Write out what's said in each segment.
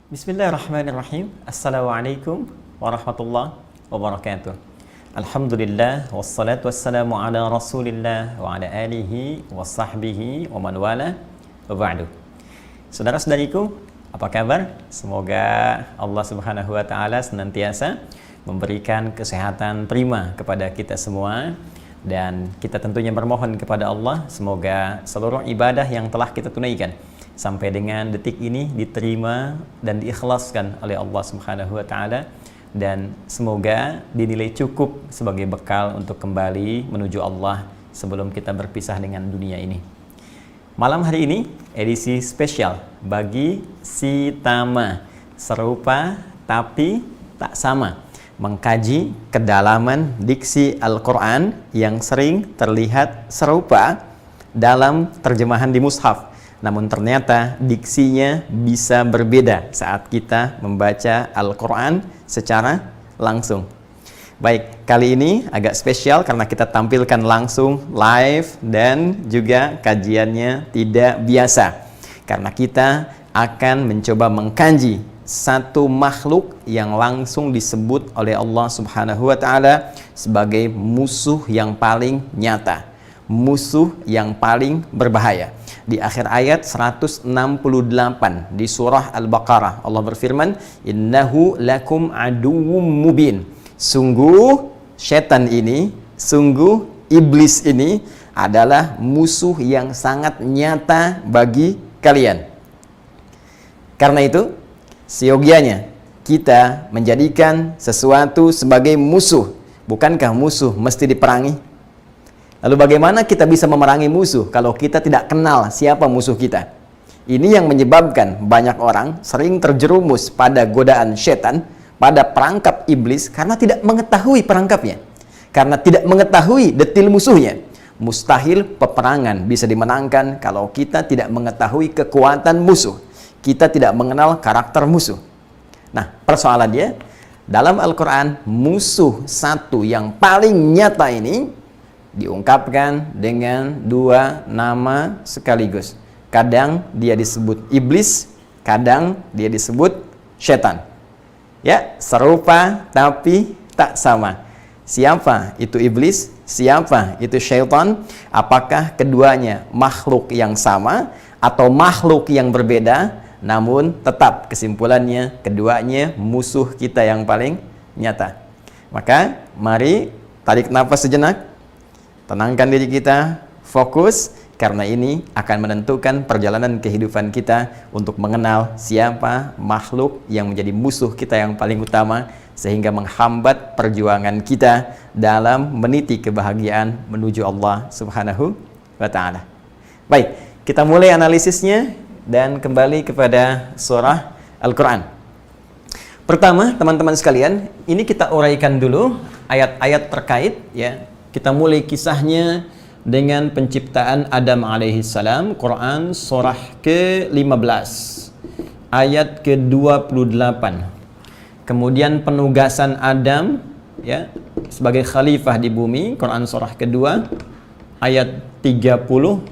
Bismillahirrahmanirrahim. Assalamualaikum warahmatullahi wabarakatuh. Alhamdulillah wassalatu wassalamu ala Rasulillah wa ala alihi wa sahbihi wa man wala wa ba'du. Saudara-saudariku, apa kabar? Semoga Allah Subhanahu wa taala senantiasa memberikan kesehatan prima kepada kita semua, dan kita tentunya bermohon kepada Allah semoga seluruh ibadah yang telah kita tunaikan sampai dengan detik ini diterima dan diikhlaskan oleh Allah Subhanahu wa taala, dan semoga dinilai cukup sebagai bekal untuk kembali menuju Allah sebelum kita berpisah dengan dunia ini. Malam hari ini edisi spesial bagi Si Tama, serupa tapi tak sama, mengkaji kedalaman diksi Al-Quran yang sering terlihat serupa dalam terjemahan di mushaf, namun ternyata diksinya bisa berbeda saat kita membaca Al-Quran secara langsung. Baik, kali ini agak spesial karena kita tampilkan langsung live dan juga kajiannya tidak biasa, karena kita akan mencoba mengkaji satu makhluk yang langsung disebut oleh Allah Subhanahu wa taala sebagai musuh yang paling nyata, musuh yang paling berbahaya. Di akhir ayat 168 di surah Al-Baqarah, Allah berfirman, "Innahu lakum aduwwum mubin." Sungguh setan ini, sungguh iblis ini adalah musuh yang sangat nyata bagi kalian. Karena itu, seyogianya kita menjadikan sesuatu sebagai musuh. Bukankah musuh mesti diperangi? Lalu bagaimana kita bisa memerangi musuh kalau kita tidak kenal siapa musuh kita? Ini yang menyebabkan banyak orang sering terjerumus pada godaan setan, pada perangkap iblis, karena tidak mengetahui perangkapnya, karena tidak mengetahui detil musuhnya. Mustahil peperangan bisa dimenangkan kalau kita tidak mengetahui kekuatan musuh, kita tidak mengenal karakter musuh. Nah, persoalannya dalam Al-Quran, musuh satu yang paling nyata ini diungkapkan dengan dua nama sekaligus. Kadang dia disebut iblis, kadang dia disebut setan. Ya, serupa tapi tak sama. Siapa itu iblis? Siapa itu syaitan? Apakah keduanya makhluk yang sama atau makhluk yang berbeda? Namun tetap kesimpulannya keduanya musuh kita yang paling nyata. Maka mari tarik nafas sejenak, tenangkan diri kita, fokus, karena ini akan menentukan perjalanan kehidupan kita untuk mengenal siapa makhluk yang menjadi musuh kita yang paling utama, sehingga menghambat perjuangan kita dalam meniti kebahagiaan menuju Allah Subhanahu wa ta'ala. Baik, kita mulai analisisnya dan kembali kepada surah Al-Quran. Pertama, teman-teman sekalian, ini kita uraikan dulu ayat-ayat terkait, ya. Kita mulai kisahnya dengan penciptaan Adam alaihissalam, Quran surah ke-15 ayat ke-28. Kemudian penugasan Adam, ya, sebagai khalifah di bumi, Quran surah kedua ayat 30.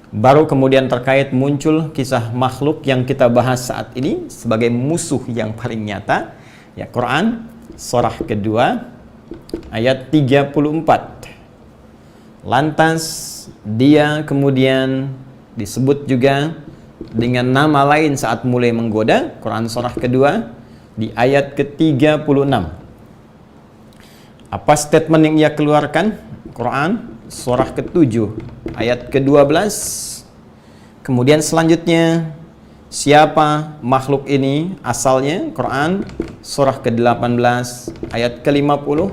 Baru kemudian terkait muncul kisah makhluk yang kita bahas saat ini sebagai musuh yang paling nyata, ya, Quran surah kedua ayat 34. Lantas dia kemudian disebut juga dengan nama lain saat mulai menggoda, Quran surah kedua di ayat ke-36. Apa statement yang ia keluarkan? Quran surah ke-7 ayat ke-12. Kemudian selanjutnya, siapa makhluk ini asalnya? Quran surah ke-18 ayat ke-50.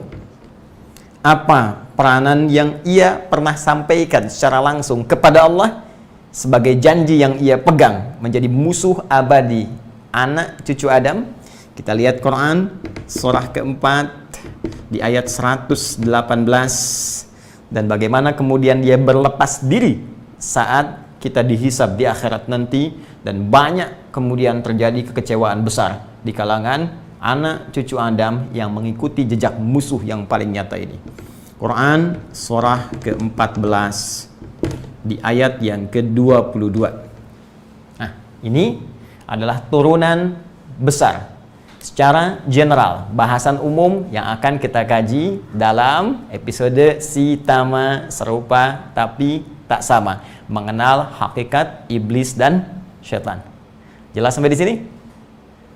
Apa peranan yang ia pernah sampaikan secara langsung kepada Allah sebagai janji yang ia pegang menjadi musuh abadi anak cucu Adam? Kita lihat Quran surah keempat di ayat 118, dan bagaimana kemudian dia berlepas diri saat kita dihisab di akhirat nanti, dan banyak kemudian terjadi kekecewaan besar di kalangan anak cucu Adam yang mengikuti jejak musuh yang paling nyata ini. Quran surah ke-14 di ayat yang ke-22. Nah, ini adalah turunan besar, secara general, bahasan umum yang akan kita kaji dalam episode Si Tama Serupa Tapi Tak Sama, mengenal hakikat iblis dan syaitan. Jelas sampai di sini?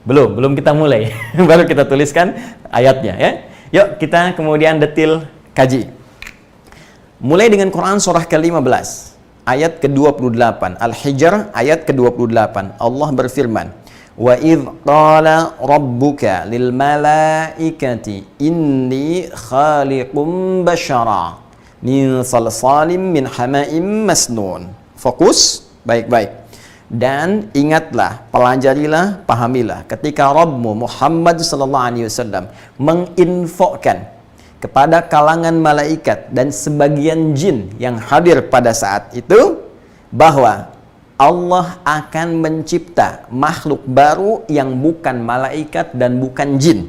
Belum kita mulai. Baru kita tuliskan ayatnya ya. Yuk kita kemudian detil kaji. Mulai dengan Quran surah ke-15 ayat ke-28, Al-Hijr ayat ke-28. Allah berfirman, "Wa idh qala rabbuka lil malaikati inni khaliqum bashara min salsalim min hama'im masnun." Fokus baik-baik. Dan ingatlah, pelajarilah, pahamilah ketika Rabbmu Muhammad sallallahu alaihi wasallam menginfokan kepada kalangan malaikat dan sebagian jin yang hadir pada saat itu bahwa Allah akan mencipta makhluk baru yang bukan malaikat dan bukan jin.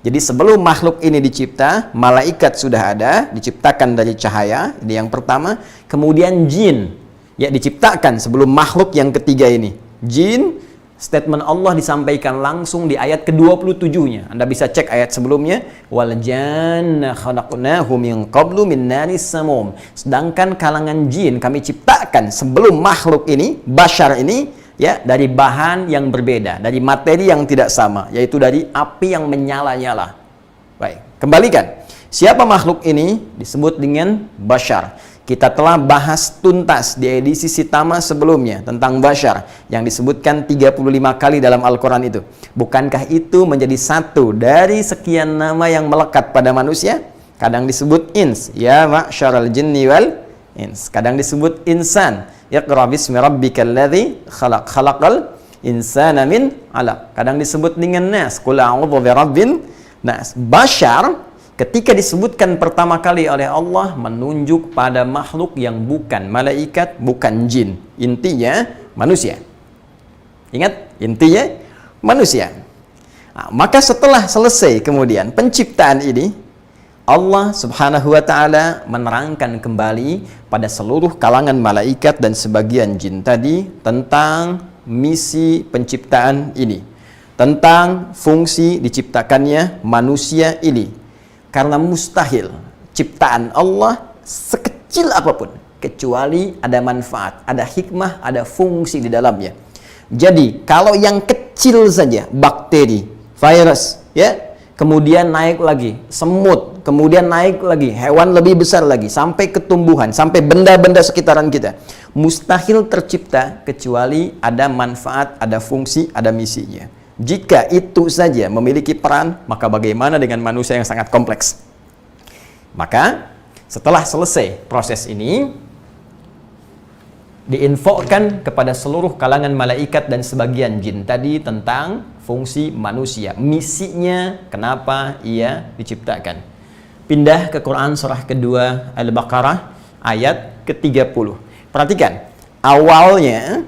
Jadi sebelum makhluk ini dicipta, malaikat sudah ada, diciptakan dari cahaya, ini yang pertama. Kemudian jin, ya, diciptakan sebelum makhluk yang ketiga ini. Jin, statement Allah disampaikan langsung di ayat ke-27-nya. Anda bisa cek ayat sebelumnya. Wal janna khalaqnahu min qablu min naris samum. Sedangkan kalangan jin kami ciptakan sebelum makhluk ini, bashar ini, ya, dari bahan yang berbeda, dari materi yang tidak sama, yaitu dari api yang menyala-nyala. Baik, kembalikan. Siapa makhluk ini? Disebut dengan bashar. Kita telah bahas tuntas di edisi Sitama sebelumnya tentang bashar yang disebutkan 35 kali dalam Al-Quran itu. Bukankah itu menjadi satu dari sekian nama yang melekat pada manusia? Kadang disebut ins, ya ma'syaral jinni wal ins. Kadang disebut insan, iqra bismi rabbikal ladzi khalaq, khalaqal insana min 'alaq. Kadang disebut dengan nas, qul a'udzu birabbin nas. Bashar ketika disebutkan pertama kali oleh Allah menunjuk pada makhluk yang bukan malaikat, bukan jin. Intinya manusia. Ingat, intinya manusia. Nah, maka setelah selesai kemudian penciptaan ini, Allah Subhanahu wa taala menerangkan kembali pada seluruh kalangan malaikat dan sebagian jin tadi tentang misi penciptaan ini, tentang fungsi diciptakannya manusia ini. Karena mustahil ciptaan Allah sekecil apapun kecuali ada manfaat, ada hikmah, ada fungsi di dalamnya. Jadi kalau yang kecil saja, bakteri, virus, ya, kemudian naik lagi semut, kemudian naik lagi hewan lebih besar lagi, sampai ketumbuhan, sampai benda-benda sekitaran kita, mustahil tercipta kecuali ada manfaat, ada fungsi, ada misinya. Jika itu saja memiliki peran, maka bagaimana dengan manusia yang sangat kompleks? Maka setelah selesai proses ini, diinfokan kepada seluruh kalangan malaikat dan sebagian jin tadi tentang fungsi manusia, misinya, kenapa ia diciptakan. Pindah ke Quran surah kedua Al-Baqarah ayat ke-30. Perhatikan, awalnya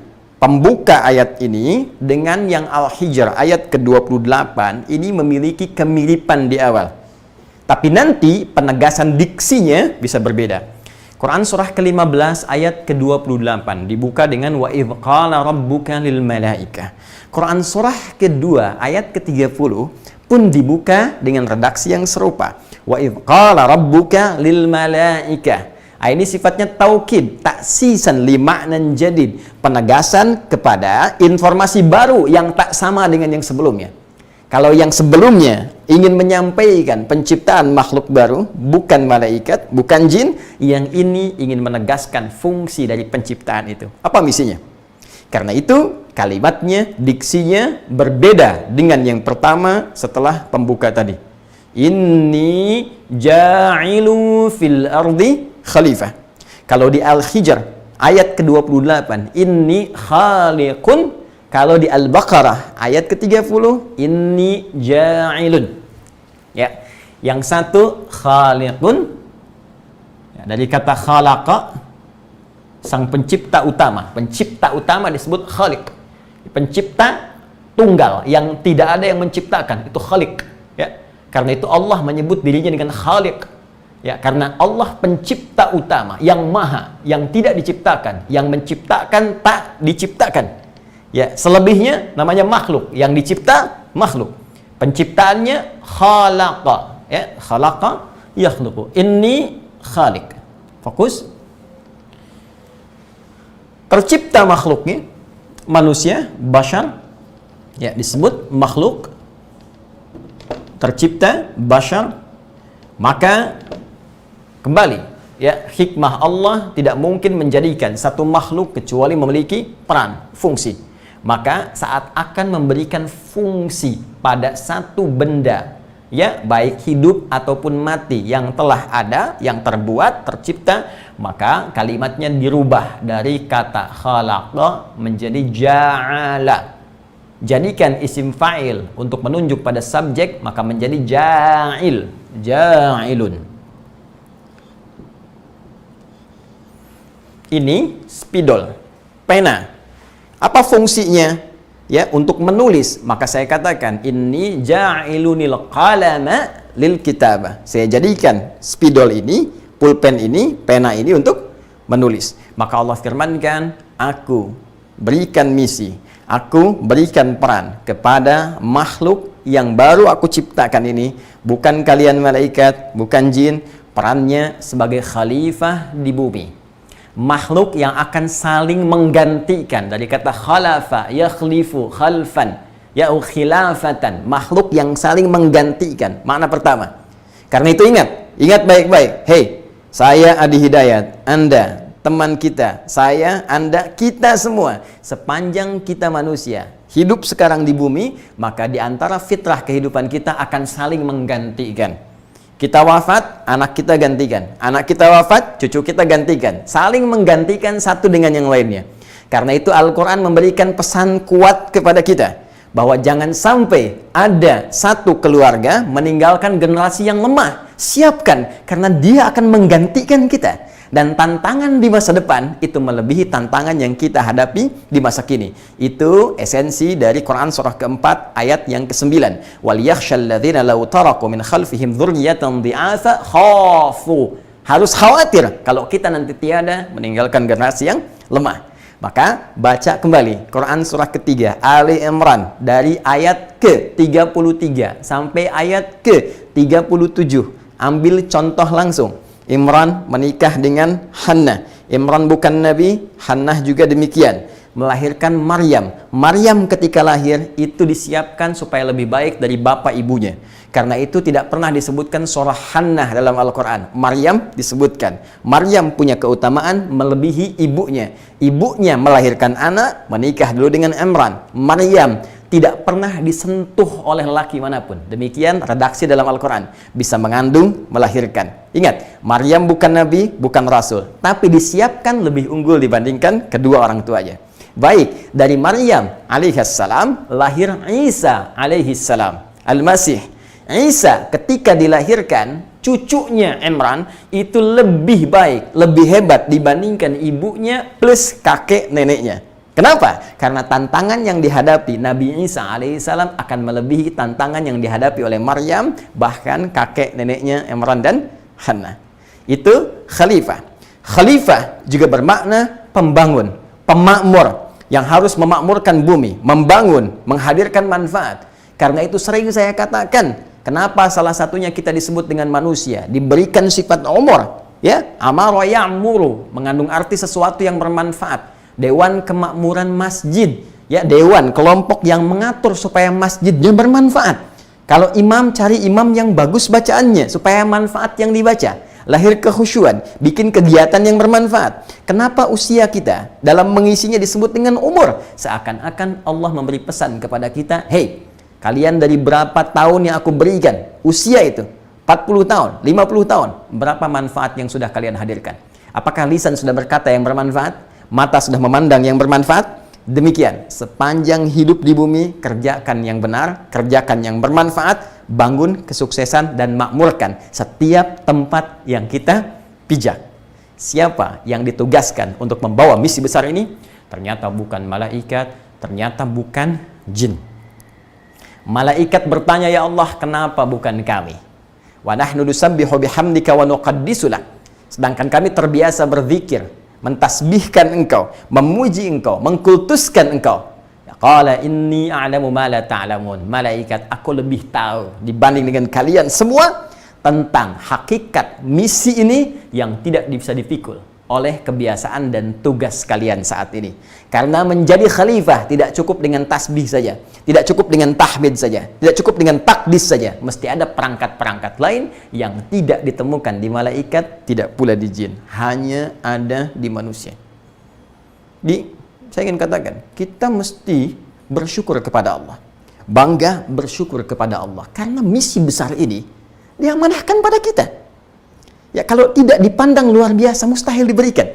pembuka ayat ini dengan yang Al-Hijr ayat ke-28 ini memiliki kemiripan di awal. Tapi nanti penegasan diksinya bisa berbeda. Quran surah ke-15 ayat ke-28 dibuka dengan wa idz qala rabbuka lil malaikah. Quran surah kedua ayat ke-30 pun dibuka dengan redaksi yang serupa. Wa idz qala rabbuka lil malaikah. Ini sifatnya taukid, taksisan li ma'nan jadid, penegasan kepada informasi baru yang tak sama dengan yang sebelumnya. Kalau yang sebelumnya ingin menyampaikan penciptaan makhluk baru, bukan malaikat, bukan jin, yang ini ingin menegaskan fungsi dari penciptaan itu. Apa misinya? Karena itu kalimatnya, diksinya berbeda dengan yang pertama setelah pembuka tadi. Inni ja'ilu fil ardi khalifah. Kalau di Al-Hijr ayat ke-28 inni khaliqun, kalau di Al-Baqarah ayat ke-30 inni ja'ilun. Ya, yang satu khaliqun, ya, dari kata khalaqa, sang pencipta utama. Pencipta utama disebut khaliq. Pencipta tunggal yang tidak ada yang menciptakan, itu khaliq, ya. Karena itu Allah menyebut dirinya dengan khaliq. Ya, karena Allah pencipta utama, yang maha, yang tidak diciptakan, yang menciptakan tak diciptakan. Ya, selebihnya namanya makhluk. Yang dicipta makhluk. Penciptaannya khalaqa. Ya, khalaqa yakhluqu. Inni khaliq. Fokus. Tercipta makhluknya manusia, bashar. Ya, disebut makhluk. Tercipta bashar. Maka kembali, ya, hikmah Allah tidak mungkin menjadikan satu makhluk kecuali memiliki peran, fungsi. Maka saat akan memberikan fungsi pada satu benda, ya, baik hidup ataupun mati yang telah ada, yang terbuat, tercipta, maka kalimatnya dirubah dari kata khalaqa menjadi ja'ala. Jadikan isim fa'il untuk menunjuk pada subjek, maka menjadi ja'il, ja'ilun. Ini spidol, pena. Apa fungsinya? Ya, untuk menulis. Maka saya katakan, inni ja'ilunil qalama lil kitabah. Saya jadikan spidol ini, pulpen ini, pena ini untuk menulis. Maka Allah firmankan, aku berikan misi, aku berikan peran kepada makhluk yang baru aku ciptakan ini. Bukan kalian malaikat, bukan jin. Perannya sebagai khalifah di bumi. Makhluk yang akan saling menggantikan, dari kata khalafa, yakhlifu khalfan, ya khilafatan, makhluk yang saling menggantikan. Makna pertama. Karena itu ingat baik-baik. Hei, saya Adi Hidayat, Anda teman kita, saya, Anda, kita semua, sepanjang kita manusia hidup sekarang di bumi, maka di antara fitrah kehidupan kita akan saling menggantikan. Kita wafat, anak kita gantikan. Anak kita wafat, cucu kita gantikan. Saling menggantikan satu dengan yang lainnya. Karena itu Al-Quran memberikan pesan kuat kepada kita, bahwa jangan sampai ada satu keluarga meninggalkan generasi yang lemah. Siapkan, karena dia akan menggantikan kita. Dan tantangan di masa depan itu melebihi tantangan yang kita hadapi di masa kini. Itu esensi dari Quran surah keempat ayat yang ke-9. وَلْيَخْشَى الَّذِينَ لَوْ تَرَكُوا مِنْ خَلْفِهِمْ ذُرِّيَّةً ضِعَافًا خَافُوا. Harus khawatir kalau kita nanti tiada meninggalkan generasi yang lemah. Maka baca kembali Quran surah ketiga Ali Imran dari ayat ke-33 sampai ayat ke-37. Ambil contoh langsung. Imran menikah dengan Hannah. Imran bukan nabi, Hannah juga demikian. Melahirkan Maryam. Maryam ketika lahir itu disiapkan supaya lebih baik dari bapak ibunya. Karena itu tidak pernah disebutkan surah Hannah dalam Al-Quran. Maryam disebutkan. Maryam punya keutamaan melebihi ibunya. Ibunya melahirkan anak, menikah dulu dengan Imran. Maryam tidak pernah disentuh oleh lelaki manapun. Demikian redaksi dalam Al-Quran. Bisa mengandung, melahirkan. Ingat, Maryam bukan nabi, bukan rasul. Tapi disiapkan lebih unggul dibandingkan kedua orang tuanya. Baik, dari Maryam alaihissalam lahir Isa alaihissalam. Al-Masih. Isa ketika dilahirkan, cucunya Imran itu lebih baik, lebih hebat dibandingkan ibunya plus kakek neneknya. Kenapa? Karena tantangan yang dihadapi Nabi Isa alaihissalam akan melebihi tantangan yang dihadapi oleh Maryam, bahkan kakek neneknya Imran dan Hannah. Itu khalifah. Khalifah juga bermakna pembangun, pemakmur yang harus memakmurkan bumi, membangun, menghadirkan manfaat. Karena itu sering saya katakan, kenapa salah satunya kita disebut dengan manusia, diberikan sifat umur, ya, amara ya'muru, mengandung arti sesuatu yang bermanfaat. Dewan Kemakmuran Masjid, ya, dewan kelompok yang mengatur supaya masjidnya bermanfaat. Kalau imam, cari imam yang bagus bacaannya supaya manfaat yang dibaca. Lahir kekhusyuan, bikin kegiatan yang bermanfaat. Kenapa usia kita dalam mengisinya disebut dengan umur? Seakan-akan Allah memberi pesan kepada kita, hei, kalian dari berapa tahun yang aku berikan usia itu? 40 tahun, 50 tahun. Berapa manfaat yang sudah kalian hadirkan? Apakah lisan sudah berkata yang bermanfaat? Mata sudah memandang yang bermanfaat? Demikian, sepanjang hidup di bumi, kerjakan yang benar, kerjakan yang bermanfaat, bangun kesuksesan dan makmurkan setiap tempat yang kita pijak. Siapa yang ditugaskan untuk membawa misi besar ini? Ternyata bukan malaikat, ternyata bukan jin. Malaikat bertanya, ya Allah, kenapa bukan kami? Wa nahnu nusabbihu bihamdika wa nuqaddisu lak. Sedangkan kami terbiasa berzikir, mentasbihkan engkau, memuji engkau, mengkultuskan engkau. Qala inni a'lamu ma la ta'lamun. Malaikat, aku lebih tahu dibanding dengan kalian semua tentang hakikat misi ini yang tidak bisa dipikul oleh kebiasaan dan tugas kalian saat ini. Karena menjadi khalifah tidak cukup dengan tasbih saja, tidak cukup dengan tahmid saja, tidak cukup dengan takdis saja. Mesti ada perangkat-perangkat lain yang tidak ditemukan di malaikat, tidak pula di jin, hanya ada di manusia. Saya ingin katakan, kita mesti bersyukur kepada Allah, bangga bersyukur kepada Allah, karena misi besar ini diamanahkan pada kita. Ya, kalau tidak dipandang luar biasa, mustahil diberikan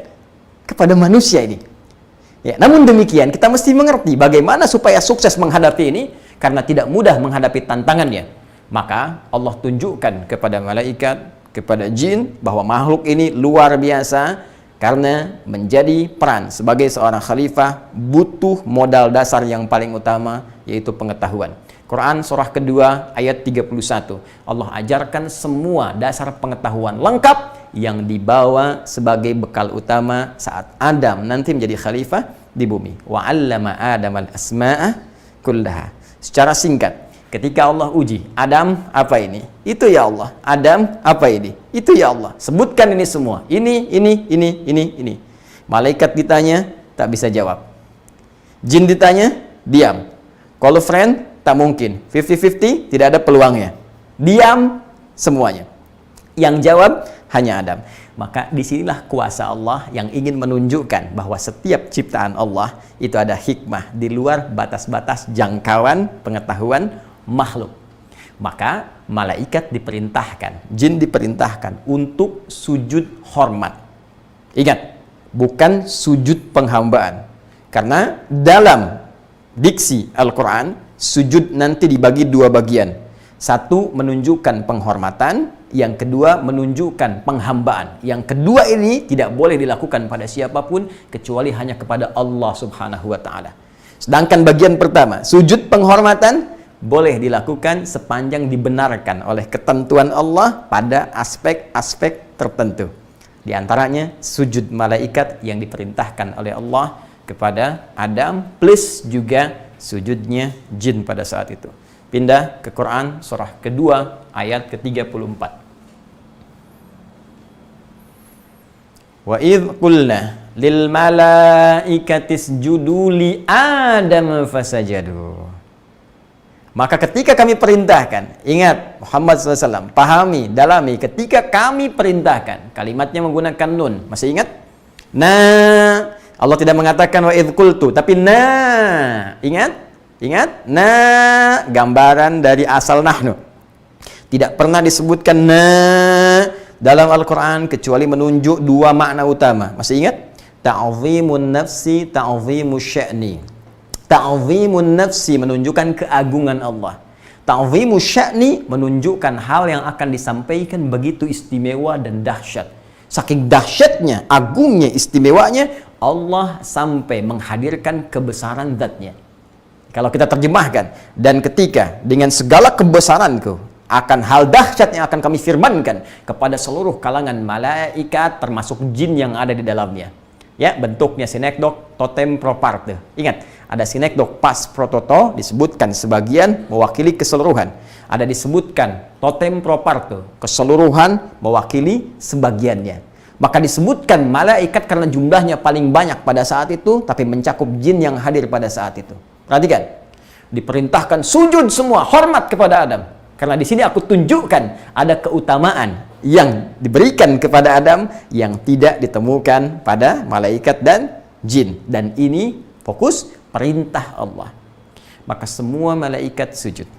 kepada manusia ini. Ya, namun demikian, kita mesti mengerti bagaimana supaya sukses menghadapi ini, karena tidak mudah menghadapi tantangannya. Maka Allah tunjukkan kepada malaikat, kepada jin, bahwa makhluk ini luar biasa. Karena menjadi peran sebagai seorang khalifah butuh modal dasar yang paling utama, yaitu pengetahuan. Quran surah kedua ayat 31. Allah ajarkan semua dasar pengetahuan lengkap yang dibawa sebagai bekal utama saat Adam nanti menjadi khalifah di bumi. Wa 'allama Adam al-asma'a kullaha. Secara singkat, ketika Allah uji, Adam, apa ini? Itu ya Allah. Adam, apa ini? Itu ya Allah. Sebutkan ini semua. Ini. Malaikat ditanya, tak bisa jawab. Jin ditanya, diam. Kalau friend, tak mungkin. 50-50, tidak ada peluangnya. Diam semuanya. Yang jawab hanya Adam. Maka disinilah kuasa Allah yang ingin menunjukkan bahwa setiap ciptaan Allah itu ada hikmah di luar batas-batas jangkauan pengetahuan makhluk. Maka malaikat diperintahkan, jin diperintahkan untuk sujud hormat. Ingat, bukan sujud penghambaan. Karena dalam diksi Al-Quran, sujud nanti dibagi dua bagian. Satu menunjukkan penghormatan, yang kedua menunjukkan penghambaan. Yang kedua ini tidak boleh dilakukan pada siapapun kecuali hanya kepada Allah Subhanahu wa taala. Sedangkan bagian pertama, sujud penghormatan, boleh dilakukan sepanjang dibenarkan oleh ketentuan Allah pada aspek-aspek tertentu. Di antaranya sujud malaikat yang diperintahkan oleh Allah kepada Adam, plus juga sujudnya jin pada saat itu. Pindah ke Quran surah kedua ayat ke-34. Wa idh qulna lil malaikati isjudu li Adam fasajadu. Maka ketika kami perintahkan, ingat Muhammad SAW, pahami, dalami, ketika kami perintahkan, kalimatnya menggunakan nun, masih ingat? Nah, Allah tidak mengatakan wa idh qultu, tapi nah, ingat? Ingat? Nah, gambaran dari asal nahnu. Tidak pernah disebutkan nah dalam Al-Quran kecuali menunjuk dua makna utama. Masih ingat? Ta'zimun nafsi, ta'zimus sya'ni. Ta'zimun nafsi menunjukkan keagungan Allah. Ta'zimus sya'ni menunjukkan hal yang akan disampaikan begitu istimewa dan dahsyat. Saking dahsyatnya, agungnya, istimewanya, Allah sampai menghadirkan kebesaran zatnya. Kalau kita terjemahkan, dan ketika dengan segala kebesaranku akan hal dahsyat yang akan kami firmankan kepada seluruh kalangan malaikat termasuk jin yang ada di dalamnya. Ya, bentuknya sinekdok, totem proparte. Ingat, ada sinekdok pas prototo disebutkan sebagian mewakili keseluruhan. Ada disebutkan totem proparte, keseluruhan mewakili sebagiannya. Maka disebutkan malaikat karena jumlahnya paling banyak pada saat itu, tapi mencakup jin yang hadir pada saat itu. Perhatikan, diperintahkan sujud semua, hormat kepada Adam. Karena di sini aku tunjukkan ada keutamaan yang diberikan kepada Adam yang tidak ditemukan pada malaikat dan jin. Dan ini fokus perintah Allah. Maka semua malaikat sujud.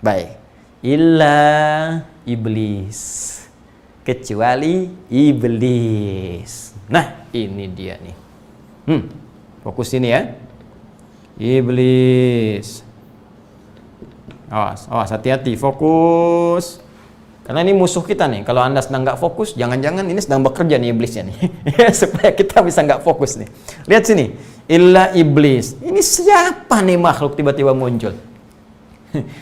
Baik. Illa iblis. Kecuali iblis. Nah, ini dia nih. Fokus ini ya. Iblis. Awas, hati-hati, fokus. Karena ini musuh kita nih. Kalau Anda sedang nggak fokus, jangan-jangan ini sedang bekerja nih iblisnya nih. Supaya kita bisa nggak fokus nih. Lihat sini. Illa iblis. Ini siapa nih makhluk tiba-tiba muncul?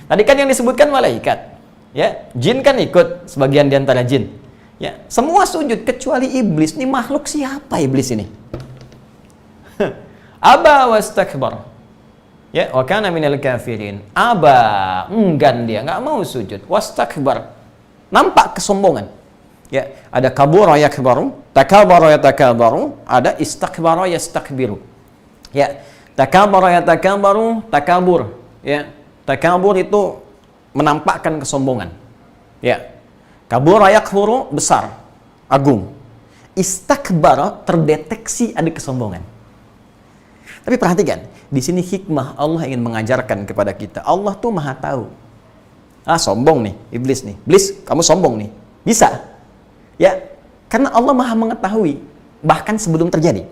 Tadi kan yang disebutkan malaikat. Ya, jin kan ikut sebagian di antara jin. Ya, semua sujud kecuali iblis. Ini makhluk siapa iblis ini? Aba wastakbar. Ya, wa kana minal kafirin. Aba, enggan dia, enggak mau sujud. Wastakbar. Nampak kesombongan. Ya, ada kabura yakbaru, takabara yatakabbaru, ada istakbara yastakbiru. Ya, takabara yatakabbaru, takabur. Ya, takabur itu menampakkan kesombongan. Ya. Kabura yakburu, besar, agung. Istakbara, terdeteksi ada kesombongan. Tapi perhatikan, di sini hikmah Allah ingin mengajarkan kepada kita. Allah tuh maha tahu. Sombong nih, iblis nih. Iblis, kamu sombong nih. Bisa. Ya, karena Allah maha mengetahui, bahkan sebelum terjadi.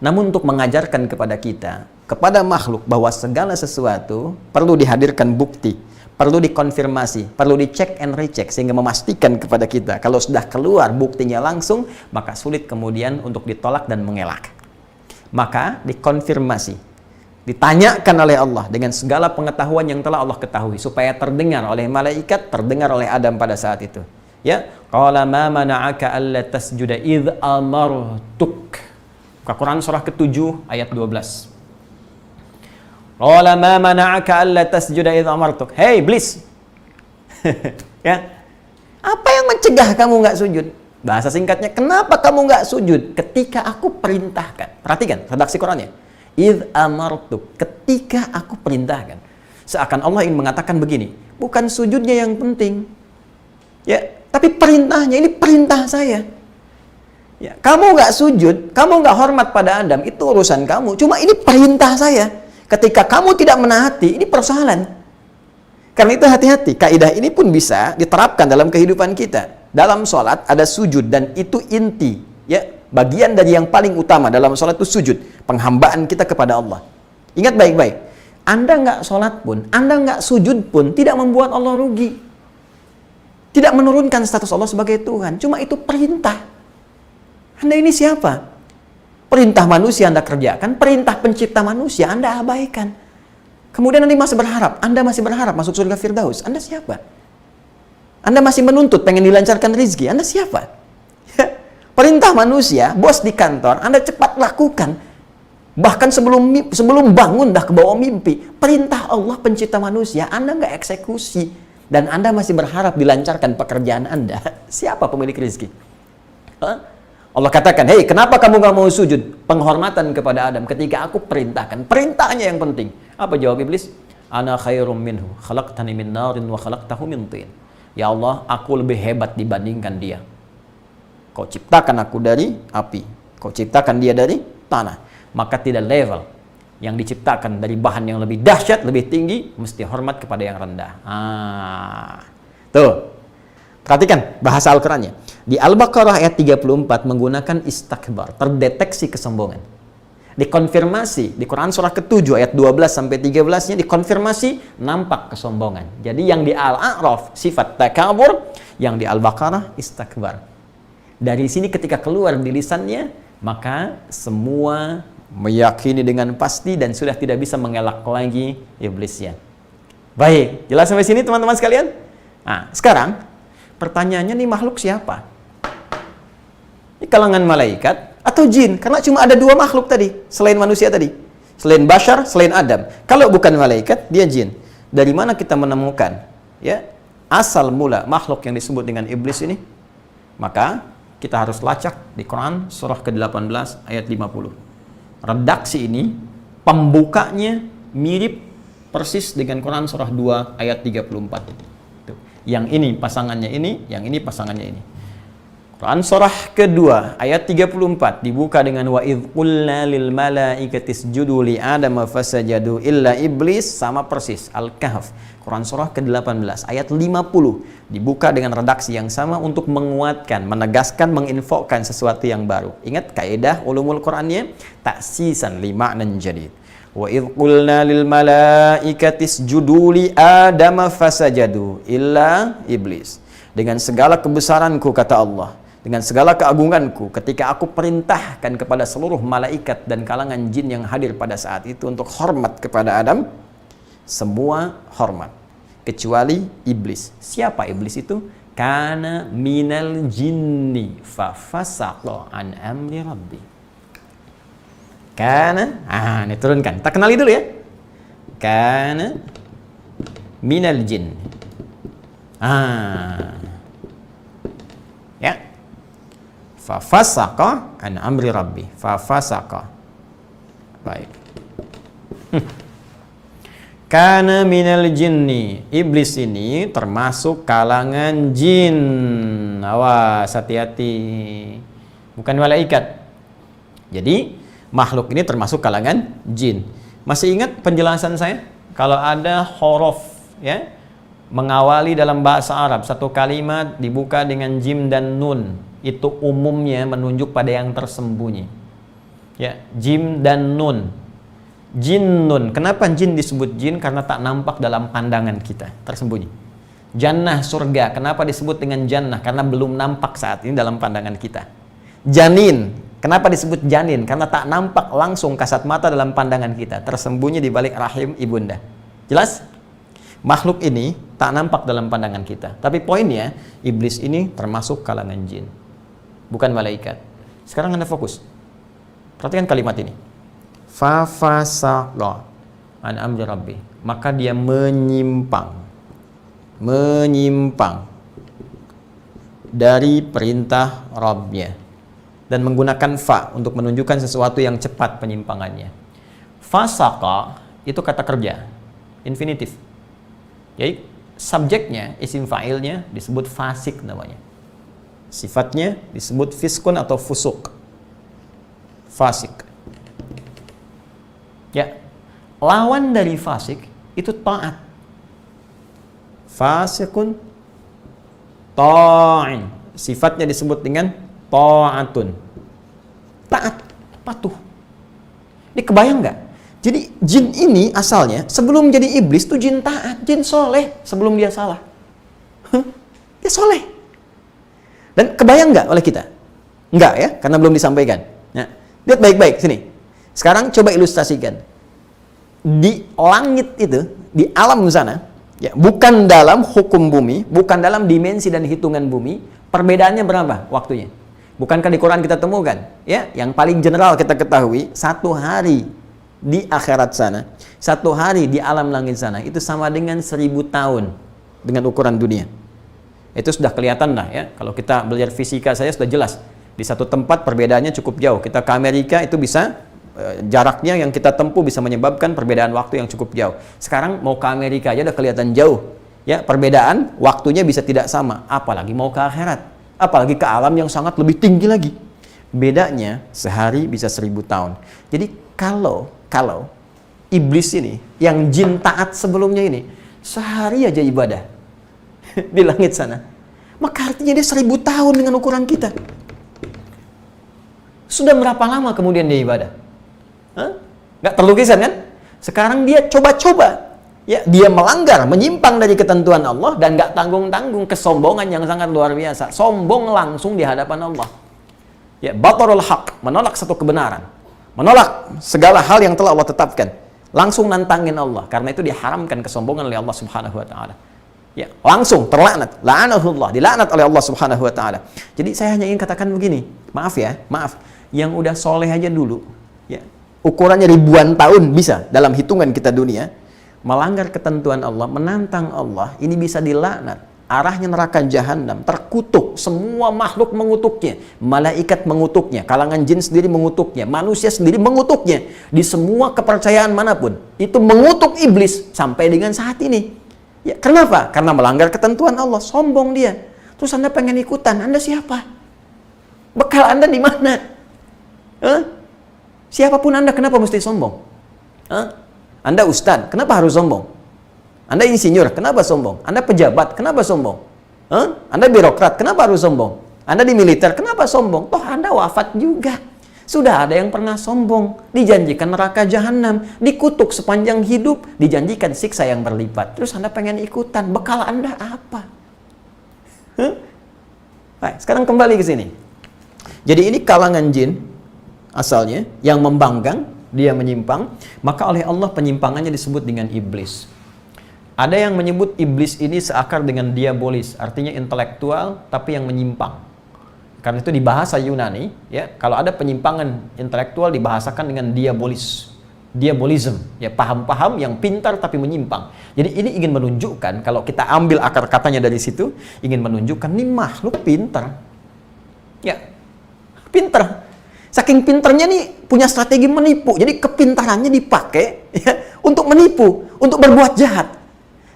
Namun untuk mengajarkan kepada kita, kepada makhluk, bahwa segala sesuatu perlu dihadirkan bukti, perlu dikonfirmasi, perlu dicek and recheck, sehingga memastikan kepada kita, kalau sudah keluar buktinya langsung, maka sulit kemudian untuk ditolak dan mengelak. Maka dikonfirmasi, ditanyakan oleh Allah dengan segala pengetahuan yang telah Allah ketahui, supaya terdengar oleh malaikat, terdengar oleh Adam pada saat itu. Ya, qala ma mana'aka alla tasjuda idh amartuk. Quran surah ke-7 ayat 12. Qala ma mana'aka alla tasjuda idh amartuk. Hey iblis. Ya. Apa yang mencegah kamu nggak sujud? Bahasa singkatnya, kenapa kamu nggak sujud ketika aku perintahkan? Perhatikan redaksi Qurannya. Idh amartuk, ketika aku perintahkan. Seakan Allah ingin mengatakan begini, bukan sujudnya yang penting. Ya, tapi perintahnya, ini perintah saya. Ya, kamu nggak sujud, kamu nggak hormat pada Adam, itu urusan kamu. Cuma ini perintah saya. Ketika kamu tidak menaati, ini persoalan. Karena itu hati-hati. Kaidah ini pun bisa diterapkan dalam kehidupan kita. Dalam sholat ada sujud, dan itu inti. Ya, bagian dari yang paling utama dalam sholat itu sujud. Penghambaan kita kepada Allah. Ingat baik-baik. Anda nggak sholat pun, Anda nggak sujud pun, tidak membuat Allah rugi. Tidak menurunkan status Allah sebagai Tuhan. Cuma itu perintah. Anda ini siapa? Perintah manusia Anda kerjakan, perintah pencipta manusia Anda abaikan. Kemudian Anda masih berharap masuk surga Firdaus. Anda siapa? Anda masih menuntut pengen dilancarkan rezeki. Anda siapa? Perintah manusia, bos di kantor, Anda cepat lakukan. Bahkan sebelum bangun dah kebawa mimpi. Perintah Allah pencipta manusia, Anda nggak eksekusi. Dan Anda masih berharap dilancarkan pekerjaan Anda. Siapa pemilik rezeki? Allah katakan, hei, kenapa kamu nggak mau sujud? Penghormatan kepada Adam ketika aku perintahkan. Perintahnya yang penting. Apa jawab iblis? Ana khairum minhu, khalaqtani min narin wa khalaqtahu min tin. Ya Allah, aku lebih hebat dibandingkan dia. Kau ciptakan aku dari api, kau ciptakan dia dari tanah. Maka tidak level. Yang diciptakan dari bahan yang lebih dahsyat, lebih tinggi, mesti hormat kepada yang rendah. Tuh. Perhatikan bahasa Al-Qur'annya. Di Al-Baqarah ayat 34 menggunakan istakbar, terdeteksi kesombongan. Dikonfirmasi di Quran surah ke-7 ayat 12 sampai 13-nya dikonfirmasi nampak kesombongan. Jadi yang di Al-A'raf sifat takabur, yang di Al-Baqarah istakbar. Dari sini ketika keluar di lisannya, maka semua meyakini dengan pasti dan sudah tidak bisa mengelak lagi iblisnya. Baik, jelas sampai sini teman-teman sekalian? Nah, sekarang pertanyaannya nih, makhluk siapa? Ini kalangan malaikat atau jin? Karena cuma ada dua makhluk tadi, selain manusia tadi. Selain Bashar, selain Adam. Kalau bukan malaikat, dia jin. Dari mana kita menemukan ya asal mula makhluk yang disebut dengan iblis ini? Maka kita harus lacak di Quran surah ke-18 ayat 50. Redaksi ini pembukanya mirip persis dengan Quran surah 2 ayat 34. Yang ini pasangannya ini, yang ini pasangannya ini. Quran surah kedua ayat 34 dibuka dengan wa idh qulna lil malaikati isjudu li adama fasajadu illa iblis, sama persis Al-Kahf. Quran surah ke-18 ayat 50 dibuka dengan redaksi yang sama untuk menguatkan, menegaskan, menginfokan sesuatu yang baru. Ingat kaidah ulumul Qurannya, taksisan li ma'nan jadid. Wa idh qulna lil malaikati isjudu li adama fasajadu illa iblis. Dengan segala kebesaranku, kata Allah, dengan segala keagunganku, ketika aku perintahkan kepada seluruh malaikat dan kalangan jin yang hadir pada saat itu untuk hormat kepada Adam, semua hormat kecuali iblis. Siapa iblis itu? Kana minal jinni fa fasaqa an amri rabbi. Kana, ini turunkan. Kita kenali dulu ya. kana minal jin. Ya. Fafasaqa an amri rabbi. Fafasaqa. Baik. Kana minal jinni. Iblis ini termasuk kalangan jin. Awas, hati-hati. Bukan malaikat. Jadi, makhluk ini termasuk kalangan jin. Masih ingat penjelasan saya? Kalau ada huruf ya, mengawali dalam bahasa Arab, satu kalimat dibuka dengan jim dan nun, itu umumnya menunjuk pada yang tersembunyi. Ya, jim dan nun. Jinnun. Kenapa jin disebut jin? Karena tak nampak dalam pandangan kita, tersembunyi. Jannah, surga. Kenapa disebut dengan jannah? Karena belum nampak saat ini dalam pandangan kita. Janin. Kenapa disebut janin? Karena tak nampak langsung kasat mata dalam pandangan kita, tersembunyi di balik rahim ibunda. Jelas? Makhluk ini tak nampak dalam pandangan kita. Tapi poinnya, iblis ini termasuk kalangan jin, bukan malaikat. Sekarang Anda fokus. Perhatikan kalimat ini. Fafasaqa an amri rabbi. Maka dia menyimpang dari perintah Rabbnya. Dan menggunakan fa untuk menunjukkan sesuatu yang cepat penyimpangannya. Fasaqa itu kata kerja, infinitif. Jadi subjeknya, isim fa'ilnya disebut fasik namanya. Sifatnya disebut fiskun atau fusuk. Fasik. Ya, lawan dari fasik itu taat. Fasikun ta'in. Sifatnya disebut dengan ta'atun. Taat, patuh. Ini kebayang nggak? Jadi jin ini asalnya sebelum jadi iblis tuh jin taat, jin soleh sebelum dia salah. Dia soleh. Dan kebayang nggak oleh kita? Nggak ya, karena belum disampaikan. Nah, lihat baik-baik sini. Sekarang coba ilustrasikan. Di langit itu, di alam sana, ya, bukan dalam hukum bumi, bukan dalam dimensi dan hitungan bumi, perbedaannya berapa waktunya? Bukankah di Quran kita temukan, ya, yang paling general kita ketahui, satu hari di akhirat sana, satu hari di alam langit sana, itu sama dengan 1000 tahun dengan ukuran dunia. Itu sudah kelihatan lah ya, kalau kita belajar fisika saya sudah jelas. Di satu tempat perbedaannya cukup jauh. Kita ke Amerika itu bisa, jaraknya yang kita tempuh bisa menyebabkan perbedaan waktu yang cukup jauh. Sekarang mau ke Amerika aja udah kelihatan jauh. Ya, perbedaan waktunya bisa tidak sama, apalagi mau ke akhirat. Apalagi ke alam yang sangat lebih tinggi lagi. Bedanya sehari bisa 1000 tahun. Jadi kalau iblis ini, yang jin taat sebelumnya ini, sehari aja ibadah di langit sana, maka artinya dia 1000 tahun dengan ukuran kita. Sudah berapa lama kemudian dia ibadah? Nggak terlukisan kan? Sekarang dia coba-coba. Ya, dia melanggar, menyimpang dari ketentuan Allah dan nggak tanggung-tanggung, kesombongan yang sangat luar biasa. Sombong langsung di hadapan Allah. Ya, batarul haq, menolak satu kebenaran. Menolak segala hal yang telah Allah tetapkan. Langsung nantangin Allah. Karena itu diharamkan kesombongan oleh Allah Subhanahu wa taala. Ya, langsung terlaknat, la'anahullah, dilaknat oleh Allah Subhanahu wa taala. Jadi saya hanya ingin katakan begini, maaf ya, maaf. Yang udah soleh aja dulu, ya, ukurannya ribuan tahun bisa dalam hitungan kita dunia, melanggar ketentuan Allah, menantang Allah, ini bisa dilaknat. Arahnya neraka jahanam, terkutuk, semua makhluk mengutuknya, malaikat mengutuknya, kalangan jin sendiri mengutuknya, manusia sendiri mengutuknya, di semua kepercayaan manapun, itu mengutuk iblis sampai dengan saat ini. Ya, kenapa? Karena melanggar ketentuan Allah, sombong dia. Terus Anda pengen ikutan, Anda siapa? Bekal Anda di mana? Siapapun Anda, kenapa mesti sombong? Anda ustadz, kenapa harus sombong? Anda insinyur, kenapa sombong? Anda pejabat, kenapa sombong? Anda birokrat, kenapa harus sombong? Anda di militer, kenapa sombong? Toh Anda wafat juga. Sudah ada yang pernah sombong, dijanjikan neraka jahanam, dikutuk sepanjang hidup, dijanjikan siksa yang berlipat. Terus Anda pengen ikutan, bekal Anda apa? Baik, sekarang kembali ke sini. Jadi ini kalangan jin asalnya yang membanggang, dia menyimpang, maka oleh Allah penyimpangannya disebut dengan iblis. Ada yang menyebut iblis ini seakar dengan diabolis, artinya intelektual tapi yang menyimpang. Karena itu di bahasa Yunani, ya, kalau ada penyimpangan intelektual dibahasakan dengan diabolis. Diabolism, ya paham-paham yang pintar tapi menyimpang. Jadi ini ingin menunjukkan, kalau kita ambil akar katanya dari situ, ingin menunjukkan nih makhluk pintar. Ya, pintar. Saking pintarnya nih punya strategi menipu. Jadi kepintarannya dipakai ya, untuk menipu, untuk berbuat jahat.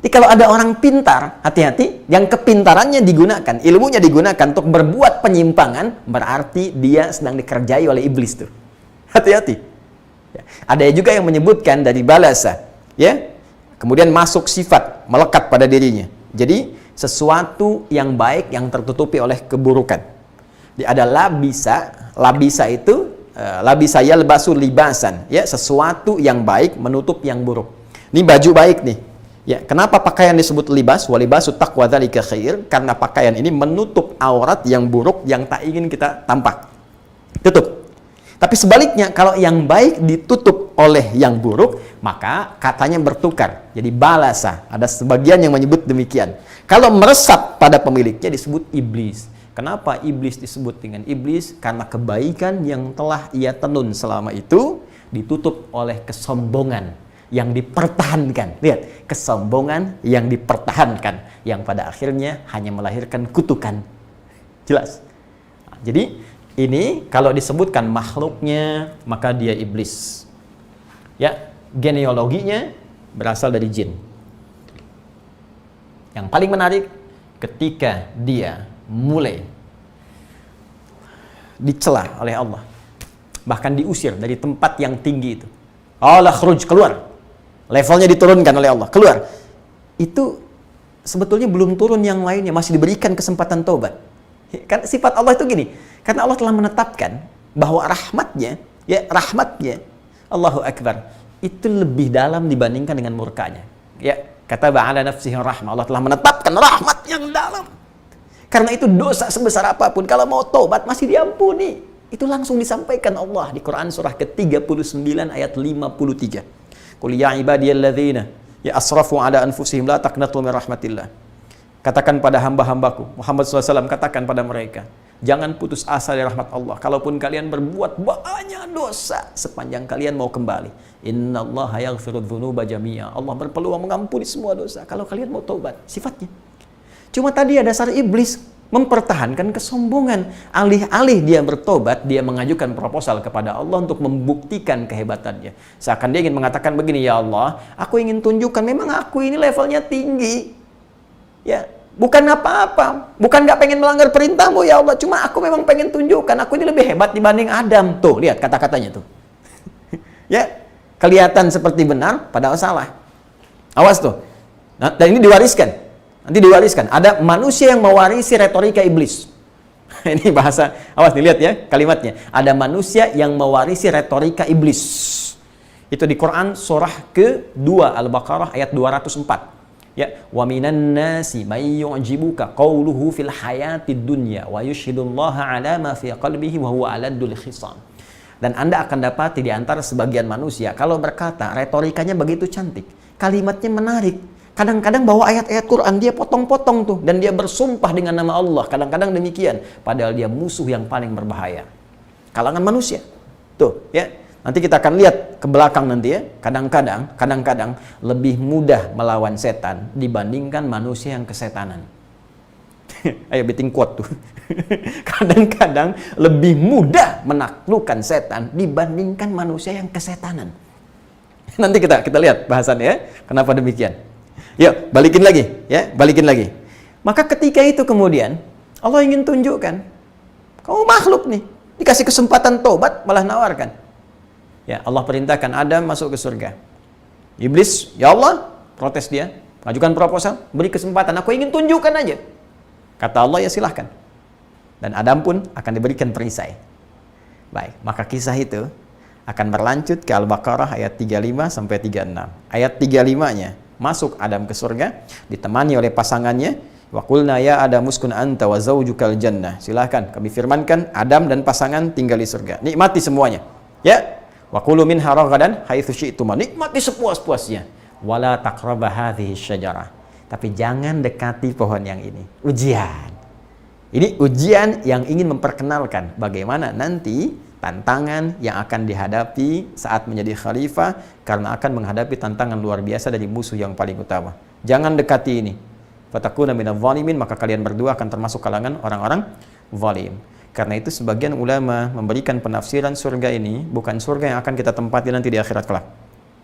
Jadi kalau ada orang pintar, hati-hati, yang kepintarannya digunakan, ilmunya digunakan untuk berbuat penyimpangan, berarti dia sedang dikerjai oleh iblis tuh. Hati-hati. Ya. Ada juga yang menyebutkan dari balasa, ya, kemudian masuk sifat melekat pada dirinya. Jadi sesuatu yang baik yang tertutupi oleh keburukan. Jadi ada labisa itu labisa yalbasu libasan, ya, sesuatu yang baik menutup yang buruk. Ini baju baik nih. Ya, kenapa pakaian disebut libas? Walibasu taqwa dzalika khair, karena pakaian ini menutup aurat yang buruk yang tak ingin kita tampak. Tutup. Tapi sebaliknya, kalau yang baik ditutup oleh yang buruk, maka katanya bertukar. Jadi balasa. Ada sebagian yang menyebut demikian. Kalau meresap pada pemiliknya disebut iblis. Kenapa iblis disebut dengan iblis? Karena kebaikan yang telah ia tenun selama itu ditutup oleh kesombongan yang dipertahankan. Lihat, kesombongan yang dipertahankan, yang pada akhirnya hanya melahirkan kutukan. Jelas? Nah, jadi ini kalau disebutkan makhluknya, maka dia iblis. Ya, genealoginya berasal dari jin. Yang paling menarik, ketika dia mulai dicela oleh Allah, bahkan diusir dari tempat yang tinggi itu. Allah khruj, keluar. Levelnya diturunkan oleh Allah, keluar. Itu sebetulnya belum turun yang lainnya, masih diberikan kesempatan taubat. Kan sifat Allah itu gini, karena Allah telah menetapkan bahwa rahmatnya, Allahu Akbar, itu lebih dalam dibandingkan dengan murkanya. Ya, kata ba'ala nafsihi rahmah, Allah telah menetapkan rahmat yang dalam. Karena itu dosa sebesar apapun, kalau mau taubat masih diampuni. Itu langsung disampaikan Allah di Quran surah ke-39 ayat 53. Qul ya ibadiyalladzina ya asrafu ala anfusihim la taqnatu min rahmatillah. Katakan pada hamba-hambaku, Muhammad SAW katakan pada mereka, jangan putus asa dari rahmat Allah. Kalaupun kalian berbuat banyak dosa, sepanjang kalian mau kembali. Innallaha yaghfiru dzunuba jami'a. Allah berpeluang mengampuni semua dosa kalau kalian mau taubat. Sifatnya. Cuma tadi ada dasar iblis mempertahankan kesombongan. Alih-alih dia bertobat, dia mengajukan proposal kepada Allah untuk membuktikan kehebatannya. Seakan dia ingin mengatakan begini, ya Allah, aku ingin tunjukkan memang aku ini levelnya tinggi. Ya, bukan apa-apa, bukan nggak pengen melanggar perintahmu ya Allah, cuma aku memang pengen tunjukkan aku ini lebih hebat dibanding Adam. Tuh, lihat kata-katanya tuh. Ya, kelihatan seperti benar, padahal salah. Awas tuh. Nah, dan ini diwariskan. Nanti diwariskan. Ada manusia yang mewarisi retorika iblis. Ini bahasa, awas nih, lihat ya kalimatnya. Ada manusia yang mewarisi retorika iblis. Itu di Quran surah ke-2 Al-Baqarah ayat 204. Ya, wa minan nasi may yu'jibuka qawluhu fil hayatid dunya wa yushhidullaha ala ma fi qalbihi wa huwa aladul khisam. Dan Anda akan dapati di antara sebagian manusia kalau berkata retorikanya begitu cantik, kalimatnya menarik. Kadang-kadang bawa ayat-ayat Quran dia potong-potong tuh dan dia bersumpah dengan nama Allah, kadang-kadang demikian, padahal dia musuh yang paling berbahaya. Kalangan manusia. Tuh, ya. Nanti kita akan lihat ke belakang nanti ya, kadang-kadang lebih mudah melawan setan dibandingkan manusia yang kesetanan. Ayo betting quote tuh. Kadang-kadang lebih mudah menaklukkan setan dibandingkan manusia yang kesetanan. Nanti kita lihat bahasannya ya, kenapa demikian. Yuk, balikin lagi. Maka ketika itu kemudian Allah ingin tunjukkan, kamu makhluk nih, dikasih kesempatan tobat malah nawarkan. Ya, Allah perintahkan Adam masuk ke surga. Iblis, ya Allah, protes dia, ajukan proposal, beri kesempatan, aku ingin tunjukkan aja. Kata Allah, ya silahkan. Dan Adam pun akan diberikan perisai. Baik, maka kisah itu akan berlanjut ke Al-Baqarah ayat 35 sampai 36. Ayat 35-nya, masuk Adam ke surga, ditemani oleh pasangannya. Wa qulna ya Adam uskun anta wa zaujukal jannah. Silahkan, kami firmankan, Adam dan pasangan tinggal di surga. Nikmati semuanya. Ya. Wa kulu minha ragadan haitsu syi'tum, nikmati sepuas-puasnya. Wala taqrabu hadhihi syajarah. Tapi jangan dekati pohon yang ini. Ujian. Ini ujian yang ingin memperkenalkan bagaimana nanti tantangan yang akan dihadapi saat menjadi khalifah, karena akan menghadapi tantangan luar biasa dari musuh yang paling utama. Jangan dekati ini. Fatakuna minadh dhalimin, maka kalian berdua akan termasuk kalangan orang-orang zalim. Karena itu sebagian ulama memberikan penafsiran surga ini bukan surga yang akan kita tempati nanti di akhirat kelak.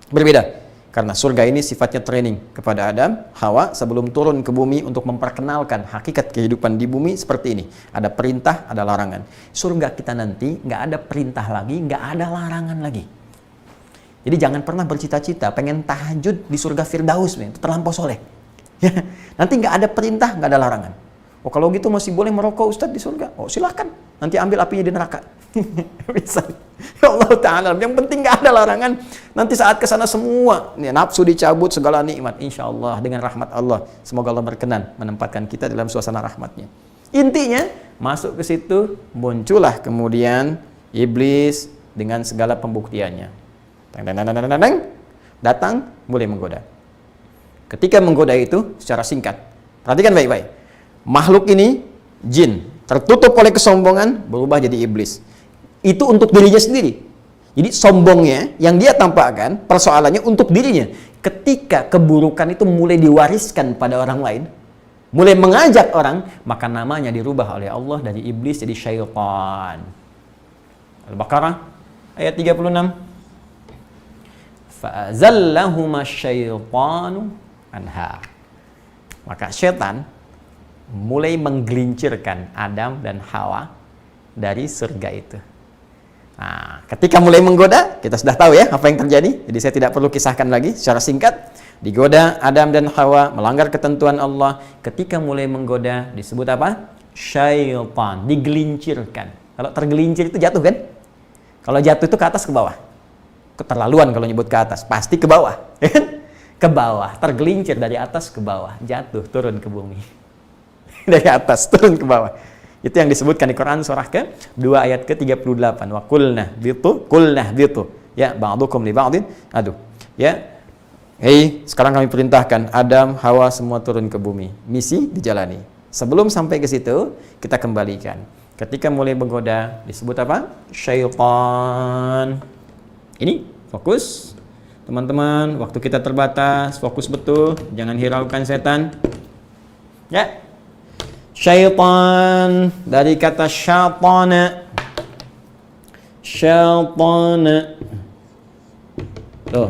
Berbeda. Karena surga ini sifatnya training kepada Adam, Hawa sebelum turun ke bumi untuk memperkenalkan hakikat kehidupan di bumi seperti ini. Ada perintah, ada larangan. Surga kita nanti nggak ada perintah lagi, nggak ada larangan lagi. Jadi jangan pernah bercita-cita pengen tahajud di surga Firdaus, itu terlampau soleh. Nanti nggak ada perintah, nggak ada larangan. Oh kalau gitu masih boleh merokok Ustadz di surga? Oh silahkan, nanti ambil apinya di neraka. Bisa. Ya Allah Ta'ala, yang penting nggak ada larangan. Nanti saat kesana semua nafsu dicabut, segala nikmat, insya Allah dengan rahmat Allah. Semoga Allah berkenan menempatkan kita dalam suasana rahmatnya. Intinya masuk ke situ, muncullah kemudian iblis dengan segala pembuktiannya. Datang mulai menggoda. Ketika menggoda itu secara singkat, perhatikan baik-baik. Makhluk ini, jin, tertutup oleh kesombongan, berubah jadi iblis. Itu untuk dirinya sendiri. Jadi sombongnya, yang dia tampakkan, persoalannya untuk dirinya. Ketika keburukan itu mulai diwariskan pada orang lain, mulai mengajak orang, maka namanya dirubah oleh Allah dari iblis jadi syaitan. Al-Baqarah, ayat 36. Fa'azallahuma syaitanu anha. Maka syaitan mulai menggelincirkan Adam dan Hawa dari surga itu. Nah, ketika mulai menggoda, kita sudah tahu ya apa yang terjadi. Jadi saya tidak perlu kisahkan lagi secara singkat. Digoda Adam dan Hawa, melanggar ketentuan Allah. Ketika mulai menggoda, disebut apa? Syaitan, digelincirkan. Kalau tergelincir itu jatuh kan? Kalau jatuh itu ke atas ke bawah. Keterlaluan kalau nyebut ke atas, pasti ke bawah. Ke bawah, tergelincir dari atas ke bawah, jatuh, turun ke bumi. Dari atas turun ke bawah. Itu yang disebutkan di Quran surah ke-2 ayat ke-38. Wa qulna bitu. Ya, ba'dukum li ba'din. Aduh. Ya. Hei, sekarang kami perintahkan Adam, Hawa semua turun ke bumi. Misi dijalani. Sebelum sampai ke situ, kita kembalikan. Ketika mulai menggoda, disebut apa? Syaitan. Ini fokus. Teman-teman, waktu kita terbatas, fokus betul, jangan hiraukan setan. Ya. Syaitan dari kata syaitana. Syaitana. Tuh.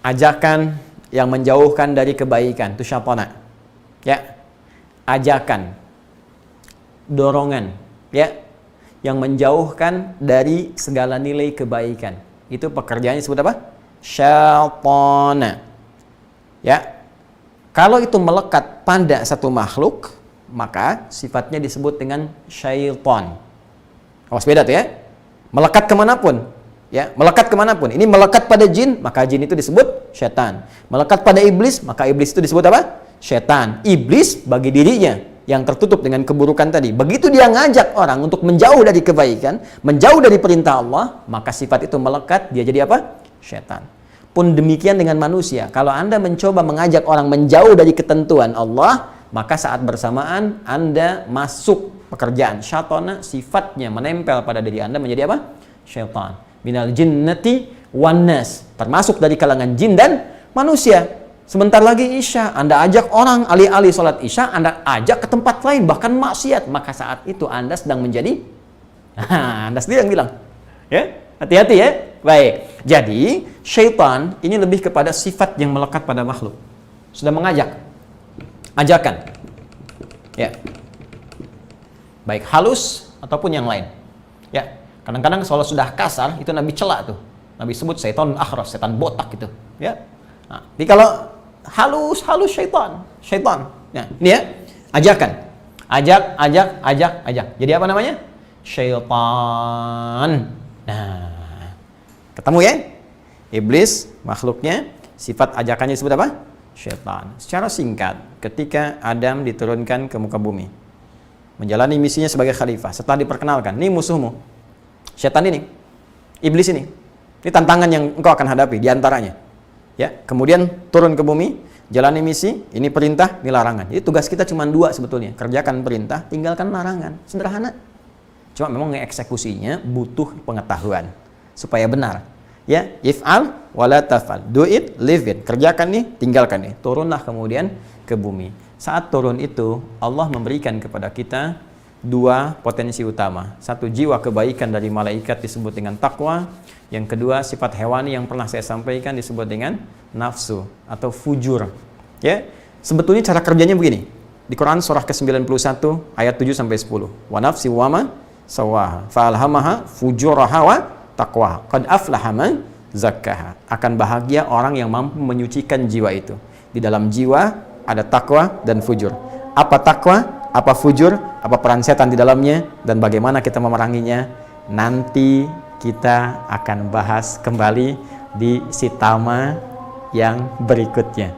Ajakan yang menjauhkan dari kebaikan itu syaitana. Ya. Ajakan. Dorongan, ya. Yang menjauhkan dari segala nilai kebaikan. Itu pekerjaannya disebut apa? Syaitana. Ya. Kalau itu melekat pada satu makhluk, maka sifatnya disebut dengan syaitan. Awas beda tuh ya. Melekat kemanapun. Ya, melekat kemanapun. Ini melekat pada jin, maka jin itu disebut syaitan. Melekat pada iblis, maka iblis itu disebut apa? Syaitan. Iblis bagi dirinya yang tertutup dengan keburukan tadi. Begitu dia ngajak orang untuk menjauh dari kebaikan, menjauh dari perintah Allah, maka sifat itu melekat, dia jadi apa? Syaitan. Pun demikian dengan manusia. Kalau Anda mencoba mengajak orang menjauh dari ketentuan Allah, maka saat bersamaan Anda masuk pekerjaan syaitana, sifatnya menempel pada diri Anda menjadi apa? Syaitan. Minal jinnati wan nas, termasuk dari kalangan jin dan manusia. Sebentar lagi Isya, Anda ajak orang alih-alih sholat Isya, Anda ajak ke tempat lain, bahkan maksiat. Maka saat itu Anda sedang menjadi Anda sendiri yang bilang. Ya, hati-hati ya. Baik, jadi syaitan ini lebih kepada sifat yang melekat pada makhluk. Sudah mengajak, ajakan, ya, baik halus ataupun yang lain. Ya, kadang-kadang kalau sudah kasar itu Nabi celak tuh. Nabi sebut syaitan akhras, setan botak gitu. Ya, nah, jadi kalau halus syaitan. Ya, ini ya, ajakan, ajak. Jadi apa namanya? Syaitan. Nah. Ketemu ya? Iblis, makhluknya, sifat ajakannya disebut apa? Syaitan. Secara singkat, ketika Adam diturunkan ke muka bumi, menjalani misinya sebagai khalifah, setelah diperkenalkan, ini musuhmu, syaitan ini, iblis ini tantangan yang engkau akan hadapi diantaranya. Ya, kemudian turun ke bumi, Jalani misi, ini perintah, ini larangan. Jadi tugas kita cuma dua sebetulnya. Kerjakan perintah, tinggalkan larangan. Sederhana. Cuma memang ngeeksekusinya butuh pengetahuan supaya benar. Ya, if'al wala taf'al. Do it, live it. Kerjakan nih, tinggalkan nih. Turunlah kemudian ke bumi. Saat turun itu, Allah memberikan kepada kita dua potensi utama. Satu, jiwa kebaikan dari malaikat disebut dengan takwa. Yang kedua, sifat hewani yang pernah saya sampaikan disebut dengan nafsu atau fujur. Ya, sebetulnya cara kerjanya begini. Di Quran surah ke-91 ayat 7 sampai 10. Wa nafsi wa ma sawaha fa alhamaha fujuraha wa taqwaha. Qad aflaha man zakkaha. Akan bahagia orang yang mampu menyucikan jiwa itu. Di dalam jiwa ada takwa dan fujur. Apa takwa? Apa fujur? Apa peran setan di dalamnya? Dan bagaimana kita memeranginya? Nanti kita akan bahas kembali di Sitama yang berikutnya.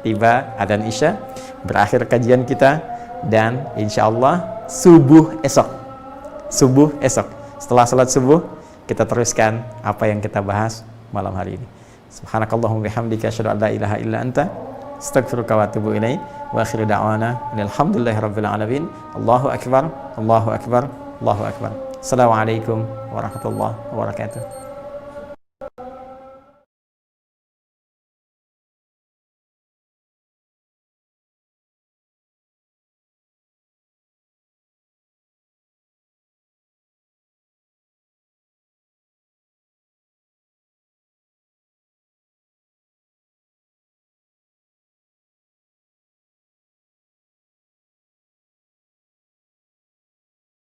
Tiba adzan Isya, berakhir kajian kita, dan insya Allah subuh esok. Setelah salat subuh, kita teruskan apa yang kita bahas malam hari ini. Subhanakallahumma bihamdika asyhadu an la ilaha illa anta astaghfiruka wa atubu ilaik. Wa akhiru da'wana alhamdulillahirabbil alamin. Allahu akbar, Allahu akbar, Allahu akbar. Assalamualaikum warahmatullahi wabarakatuh.